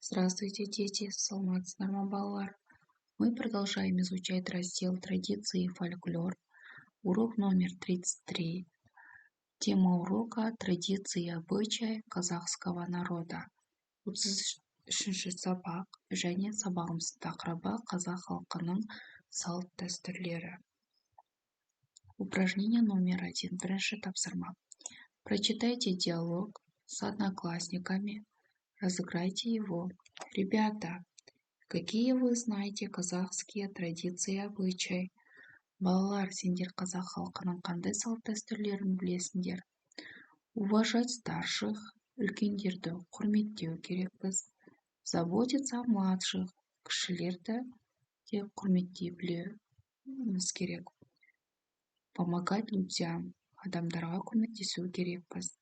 Здравствуйте, дети! Саламатсыздар ма, балалар? Мы продолжаем изучать раздел «Традиции и фольклор». Урок номер 33. Тема урока «Традиции и обычаи казахского народа». 33-ші сабақ және сабағымыздың тақырыбы қазақ халқының салт дәстүрлері. Упражнение номер 1. Бірінші тапсырма. Прочитайте диалог с одноклассниками. Разыграйте его. Ребята, какие вы знаете казахские традиции и обычаи? Балалар, сендер қазақ халқының қандай салт дәстүрлерін білесіңдер? Уважать старших, үлкендерді құрметтеу керекпіз. Заботиться о младших, кішілерді де құрметтей білуіміз керек. Помогать людям, адамдарға көмектесу керекпіз.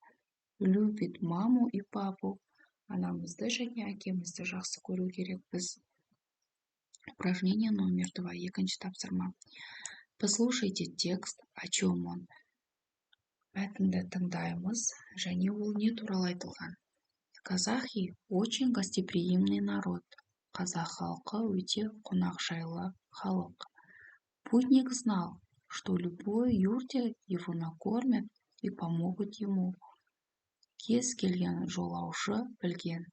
Любить маму и папу, анамызды және әкемізді жақсы көру керекпіз. Упражнение номер 2. Екінші тапсырма. Послушайте текст, о чем он. Мәтінді тыңдаймыз, және ол не туралы айтылған. Казахи очень гостеприимный народ. Қазақ халқы өте қонақжайлы халық. Путник знал, что любой юрте его накормят и помогут ему. Кез келген жолаушы білген.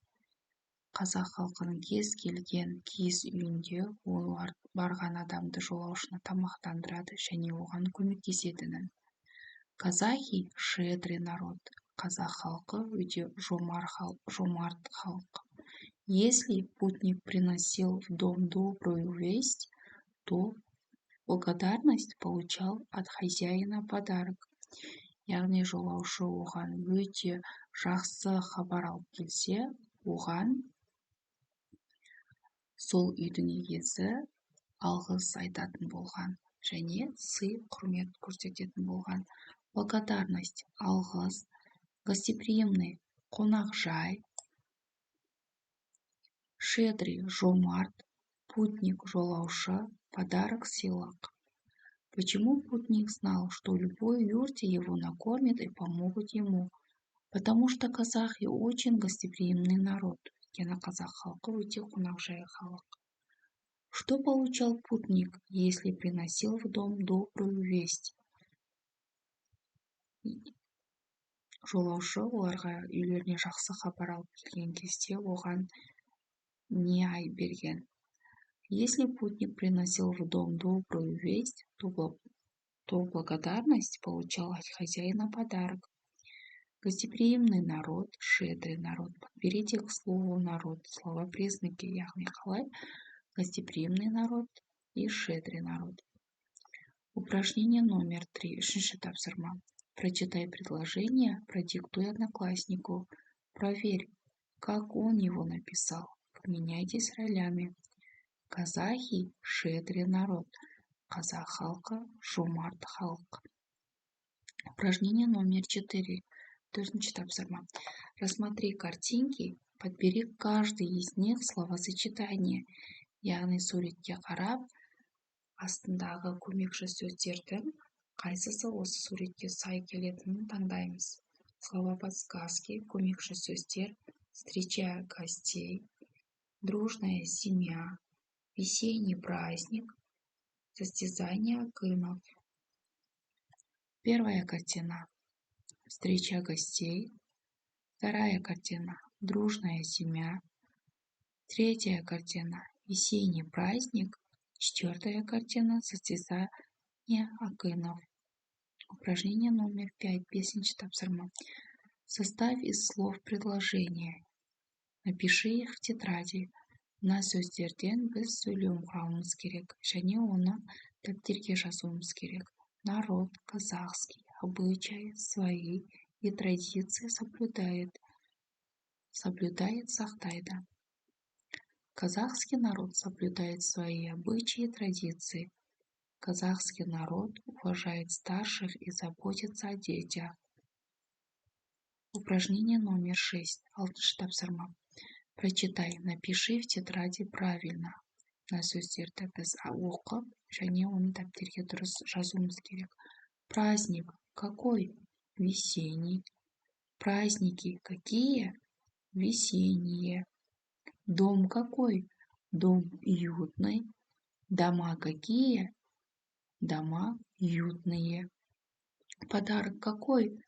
Қазақ халқының кез келген киіз үйінде олар барған адамды жолаушыны тамақтандырады және оған көмектесетінін. Казахи щедрый народ. Қазақ халқы өте жомарт халық. Если путник приносил в дом добрую весть, то благодарность получал от хозяина подарок. Яғни жолаушы оған өте жақсы хабар алып келсе, оған сол үйдің иесі алғыс айтатын болған және сый құрмет көрсететін болған. Благодарность алғыс, гостеприимный қонақжай, щедрый жомарт, путник жолаушы, подарок сыйлық. Почему путник знал, что любой юрте его накормят и помогут ему? Потому что казахи очень гостеприимный народ. Өйткені қазақ халқы өте қонақжай халық. Что получал путник, если приносил в дом добрую весть? Жолаушы оларға үйлеріне жақсы хабар алып келген кезде оған не берген? Если путник приносил в дом добрую весть, то благодарность получал от хозяина подарок. Гостеприимный народ, щедрый народ. Подберите к слову народ слова-признаки, яғни қалай? Гостеприимный народ и щедрый народ. Упражнение номер 3. Үшінші тапсырма. Прочитай предложение, продиктуй однокласснику. Проверь, как он его написал. Поменяйтесь ролями. Казахи – щедрый народ. Қазақ халқы – жомарт халық. Упражнение номер 4. Төртінші тапсырма. Рассмотри картинки, подбери каждый из них словосочетание. Яғни суретке қарап, астындағы көмекші сөздердің қайсысы осы суретке сай келетінін таңдаймыз. Слова подсказки, көмекші сөздер, встречая гостей, дружная семья, весенний праздник, состязание акынов. Первая картина. Встреча гостей. Вторая картина. Дружная семья. Третья картина. Весенний праздник. Четвертая картина. Состязание акынов. Упражнение номер 5. Бесінші тапсырма. Составь из слов предложения. Напиши их в тетради. Мына сөздерден біз сөйлем құрамыз керек, және оны дәптерге жазуымыз керек. Народ казахский, обычаи свои и традиции соблюдает, сақтайды. Казахский народ соблюдает свои обычаи и традиции. Казахский народ уважает старших и заботится о детях. Упражнение номер 6. Алтыншы тапсырма. Прочитай, напиши в тетради правильно. Мына сөздерді біз оқып, және оны дәптерге дұрыс жазуымыз керек. Праздник какой? Весенний. Праздники какие? Весенние. Дом какой? Дом уютный. Дома какие? Дома уютные. Подарок какой?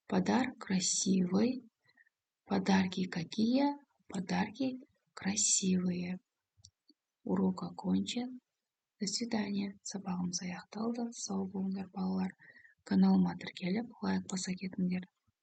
Подарок красивый. Подарки какие? Подарки красивые. Урок окончен. До свидания. Сабағымыз аяқталды. Сау болыңдар балалар. Каналыма тіркеліп лайк баса кетіңдер.